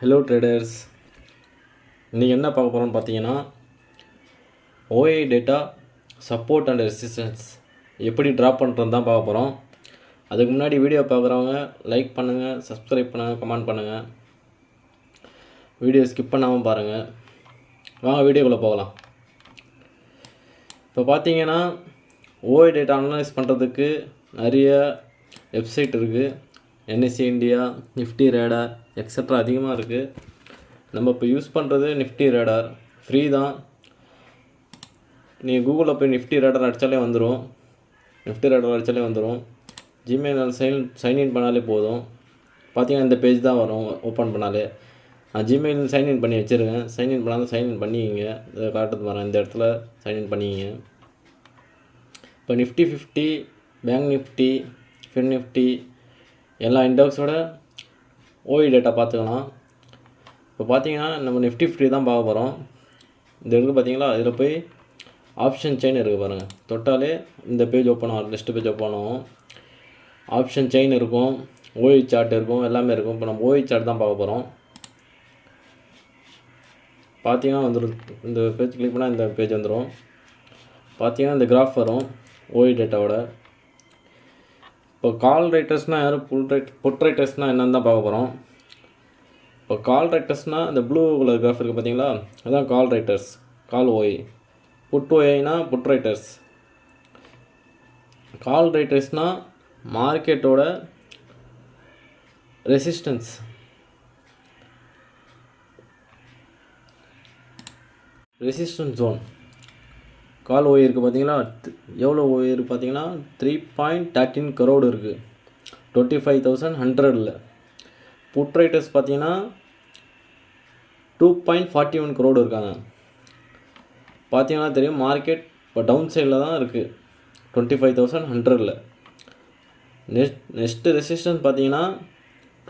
Hello traders, இன்றைக்கி என்ன பார்க்க போகிறோம்னு பார்த்தீங்கன்னா OA data support and resistance எப்படி ட்ராப் பண்ணுறது தான் பார்க்க போகிறோம். அதுக்கு முன்னாடி வீடியோ பார்க்குறவங்க லைக் பண்ணுங்கள், சப்ஸ்கிரைப் பண்ணுங்கள், கமெண்ட் பண்ணுங்கள், வீடியோ ஸ்கிப் பண்ணாமல் பாருங்கள். வாங்க வீடியோக்குள்ளே போகலாம். இப்போ பார்த்தீங்கன்னா ஓஏ டேட்டா அனலைஸ் பண்ணுறதுக்கு நிறைய வெப்சைட் இருக்குது. NSC India, Nifty radar extra அதிகமாக இருக்குது. நம்ம இப்போ யூஸ் பண்ணுறது நிஃப்டி ரேடார், ஃப்ரீ தான். நீங்கள் கூகுளில் போய் நிஃப்டி ரேடார் அடித்தாலே வந்துடும். ஜிமெயில் சைன்இன் பண்ணாலே போதும். பார்த்தீங்கன்னா இந்த பேஜ் தான் வரும். ஓப்பன் பண்ணாலே நான் ஜிமெயில் சைன்இன் பண்ணி வச்சுருக்கேன். சைன்இன் பண்ணாலும் சைன்இன் பண்ணிக்கிங்க. இதை காட்டுறது வரேன், இந்த இடத்துல சைன்இன் பண்ணிக்கிங்க. இப்போ Nifty 50, bank Nifty, fin Nifty எல்லா இண்டெக்ஸோட ஓஇ டேட்டா பார்த்துக்கலாம். இப்போ பார்த்தீங்கன்னா நம்ம நிஃப்டி 50 தான் பார்க்க போகிறோம். இந்த இருக்குது பார்த்தீங்களா, இதில் போய் ஆப்ஷன் செயின் இருக்குது பாருங்கள். தொட்டாலே இந்த பேஜ் ஓப்பன் ஆகும், லிஸ்ட்டு பேஜ் ஓப்பன் ஆகும். ஆப்ஷன் செயின் இருக்கும், ஓஇ சார்ட் இருக்கும், எல்லாமே இருக்கும். இப்போ நம்ம ஓஇ சார்ட் தான் பார்க்க போகிறோம். பார்த்தீங்கன்னா வந்துடும், இந்த பேஜ் கிளிக் பண்ணால் இந்த பேஜ் வந்துடும். பார்த்தீங்கன்னா இந்த கிராஃப் வரும் ஓஇ டேட்டாவோட. இப்போ கால் ரைட்டர்ஸ்னால் யார், புட் ரைட்டர்ஸ்னால் என்னென்னு தான் பார்க்க போகிறோம். இப்போ கால் ரைட்டர்ஸ்னால் இந்த ப்ளூ கலர் கிராஃப் இருக்குது பார்த்தீங்களா, அதுதான் call writers, call OI. Put ஓஐனா புட் ரைட்டர்ஸ். கால் ரைட்டர்ஸ்னால் மார்க்கெட்டோட ரெசிஸ்டன்ஸ், ஜோன். கால் ஓய் இருக்குது பார்த்தீங்களா, எவ்வளோ ஓய் இருக்குது பார்த்தீங்கன்னா 3.13 crore இருக்குது, 25,100. புட் ரைட்டர்ஸ் பார்த்தீங்கன்னா 2.41 crore இருக்காங்க. பார்த்தீங்கன்னா தெரியும், மார்க்கெட் இப்போ டவுன் சைடில் தான் இருக்குது 25,100. நெக்ஸ்ட்டு ரெசிஸ்டன்ஸ் பார்த்தீங்கன்னா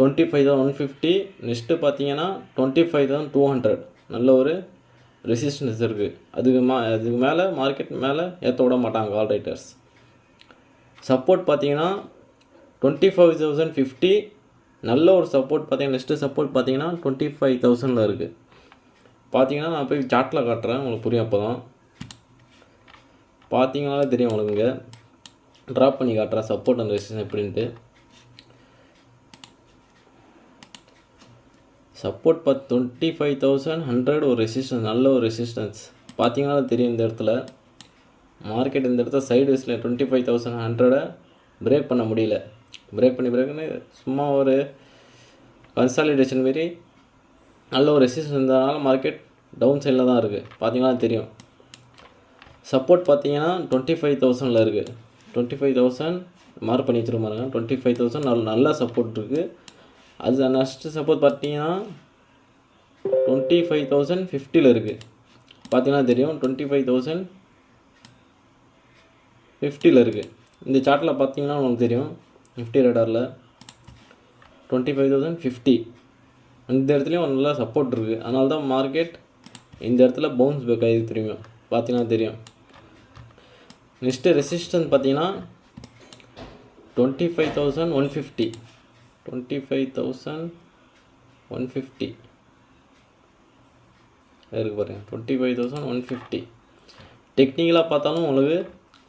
25,150. நெக்ஸ்ட்டு பார்த்தீங்கன்னா 25,200. நல்ல ஒரு ரெசிஸ்டன்ஸ் இருக்குது. அதுக்கு மேலே மார்க்கெட் மேலே ஏற்ற விட மாட்டாங்க கால் ரைட்டர்ஸ். சப்போர்ட் பார்த்தீங்கன்னா 25,050. நல்ல ஒரு சப்போர்ட் பார்த்தீங்கன்னா, நெக்ஸ்ட்டு சப்போர்ட் பார்த்தீங்கன்னா 25,000 இருக்குது. பார்த்தீங்கன்னா நான் போய் சார்ட்டில் காட்டுறேன், உங்களுக்கு புரியும். அப்போ தான் பார்த்தீங்கனாலே தெரியும் உங்களுக்கு. இங்கே ட்ராப் பண்ணி காட்டுறேன் சப்போர்ட் அண்ட் ரெசிஸ்டன்ஸ் எப்படின்ட்டு. சப்போர்ட் 25,100 ஒரு ரெசிஸ்டன்ஸ், நல்ல ஒரு ரெசிஸ்டன்ஸ். பார்த்தீங்கன்னா தெரியும், இந்த இடத்துல மார்க்கெட் இந்த இடத்துல சைடுவேஸில் 25,100 பிரேக் பண்ண முடியல. பிரேக்குன்னு சும்மா ஒரு கன்சாலிடேஷன் மாரி நல்ல ஒரு ரெசிஸ்டன்ஸ் இருந்ததுனால மார்க்கெட் டவுன் சைடில் தான் இருக்குது. பார்த்தீங்கன்னா தெரியும். சப்போர்ட் பார்த்தீங்கன்னா 25,000 இருக்குது. 25,000 மார்க் பண்ணி வச்சுருப்பாருங்க. 25,000 நல்ல சப்போர்ட் இருக்குது. அது நெக்ஸ்ட்டு சப்போர்ட் பார்த்தீங்கன்னா 25,050 இருக்குது. பார்த்தீங்கன்னா தெரியும், 25,050 இருக்குது. இந்த சார்ட்டில் பார்த்தீங்கன்னா உங்களுக்கு தெரியும், நிஃப்டி ரேடாரில் 25,050. இந்த இடத்துலையும் ஒரு நல்ல சப்போர்ட் இருக்குது. அதனால தான் மார்க்கெட் இந்த இடத்துல பவுன்ஸ் பேக் ஆகிருக்கு திரும்பியும். பார்த்தீங்கன்னா தெரியும். நெக்ஸ்ட்டு ரெசிஸ்டன்ஸ் பார்த்தீங்கன்னா 25,150. 25,150 இருக்குது பாருங்கள். 25,150 டெக்னிக்கலாக பார்த்தாலும் உங்களுக்கு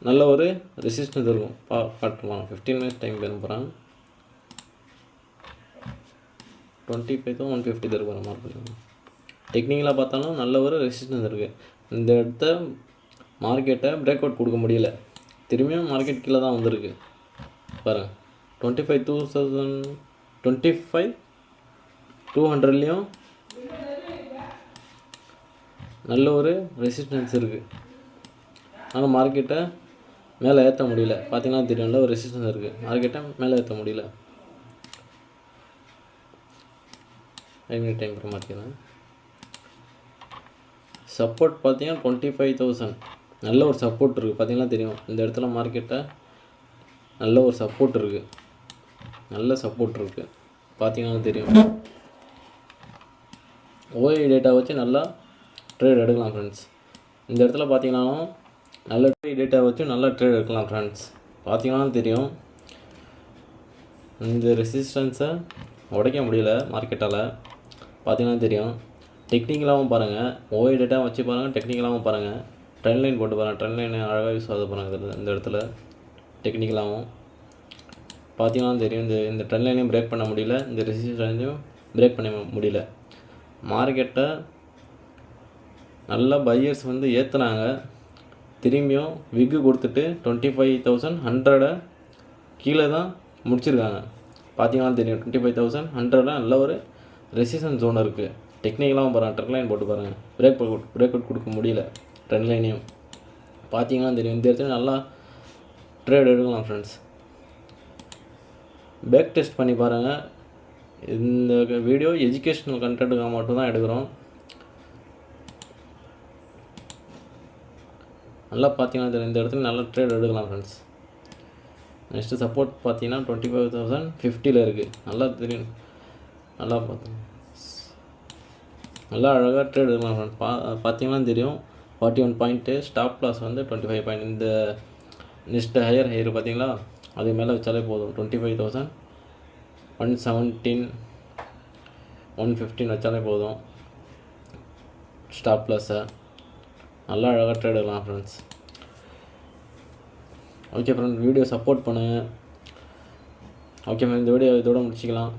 நல்ல ஒரு ரெசிஸ்டன்ஸ் இருக்கும். காட்டுவாங்க. 15 minutes டைம் போகிறேன். 25,150 இருக்கும் மார்க் பண்ணுங்க. டெக்னிக்கலாக பார்த்தாலும் நல்ல ஒரு ரெசிஸ்டன்ஸ் இருக்குது. இந்த இடத்த மார்க்கெட்டை பிரேக் அவுட் கொடுக்க முடியல. திரும்பியும் மார்க்கெட் கீழே தான் வந்திருக்கு பாருங்கள். 25,200லேயும் நல்ல ஒரு ரெசிஸ்டன்ஸ் இருக்குது. ஆனால் மார்க்கெட்டை மேலே ஏற்ற முடியல. பார்த்தீங்கன்னா தெரியும், நல்ல ஒரு ரெசிஸ்டன்ஸ் இருக்குது. மார்க்கெட்டை மேலே ஏற்ற முடியல. 5 minute டைம் மாற்றிக்கிறேன். சப்போர்ட் பார்த்தீங்கன்னா 25,000 நல்ல ஒரு சப்போர்ட் இருக்குது. பார்த்தீங்கன்னா தெரியும், இந்த இடத்துல மார்க்கெட்டை நல்ல ஒரு சப்போர்ட் இருக்குது. பார்த்தீங்கன்னா தெரியும். ஓஐ டேட்டா வச்சு நல்லா ட்ரேட் எடுக்கலாம் ஃப்ரெண்ட்ஸ். இந்த இடத்துல பார்த்தீங்கன்னாலும் நல்ல டேட்டா வச்சு நல்லா ட்ரேட் எடுக்கலாம் ஃப்ரெண்ட்ஸ். பார்த்தீங்கன்னா தெரியும், இந்த ரெசிஸ்டன்ஸை உடைக்க முடியல மார்க்கெட்டால். பார்த்தீங்கன்னா தெரியும். டெக்னிக்கலாகவும் பாருங்கள், ஓஏ டேட்டா வச்சு பாருங்கள், டெக்னிக்கலாகவும் பாருங்கள். ட்ரெண்ட் லைன் போட்டு பாருங்கள், ட்ரெண்ட் லைன் அழகாக யூஸ் ஆகுது பாருங்கள் இந்த இடத்துல. டெக்னிக்கலாகவும் பார்த்தீங்கன்னா தெரியும். இந்த ட்ரெண்ட் லைனையும் பிரேக் பண்ண முடியல, இந்த ரெசிஸ்டன்ஸ் லைனையும் பிரேக் பண்ண முடியல. மார்க்கெட்டை நல்லா பையர்ஸ் வந்து ஏற்றுனாங்க, திரும்பியும் விக்கு கொடுத்துட்டு 25,100 கீழே தான் முடிச்சிருக்காங்க. பார்த்தீங்கன்னா தெரியும், 25,100 நல்ல ஒரு ரெசிஸ்டன்ஸ் ஜோன் இருக்குது. டெக்னிக்கலாகவும் பாருங்கள், ட்ரெண்ட் லைன் போட்டு பாருங்கள், பிரேக் அவுட் கொடுக்க முடியல ட்ரெண்ட் லைனையும். பார்த்தீங்கன்னா தெரியும், இந்த இடத்துல நல்லா ட்ரேட் எடுக்கலாம் ஃப்ரெண்ட்ஸ். பேக் டெஸ்ட் பண்ணி பாருங்கள். இந்த வீடியோ எஜுகேஷ்னல் கண்டென்ட்டுக்காக மட்டும்தான் எடுக்கிறோம். நல்லா பார்த்தீங்கன்னா தெரியும், இந்த இடத்துல நல்லா ட்ரேட் எடுக்கலாம் ஃப்ரெண்ட்ஸ். நெக்ஸ்ட்டு சப்போர்ட் பார்த்தீங்கன்னா 25,050 இருக்குது. நல்லா தெரியும், நல்லா நல்லா அழகாக ட்ரேட் எடுக்கலாம் ஃப்ரெண்ட்ஸ். பார்த்தீங்கன்னா தெரியும் 41 பாயிண்ட்டு, ஸ்டாப் லாஸ் வந்து 25 பாயிண்ட். இந்த நெக்ஸ்ட்டு ஹையர் பார்த்தீங்களா, அது மேலே வச்சாலே போதும். 25,117 115 வச்சாலே போதும் ஸ்டாப் லாஸை. நல்லா அழகாக ட்ரேட் எடுக்கலாம் friends. Okay friends, video support பண்ணுங்கள். ஓகே ஃப்ரெண்ட்ஸ், இந்த வீடியோ இதோட முடிச்சிக்கலாம்.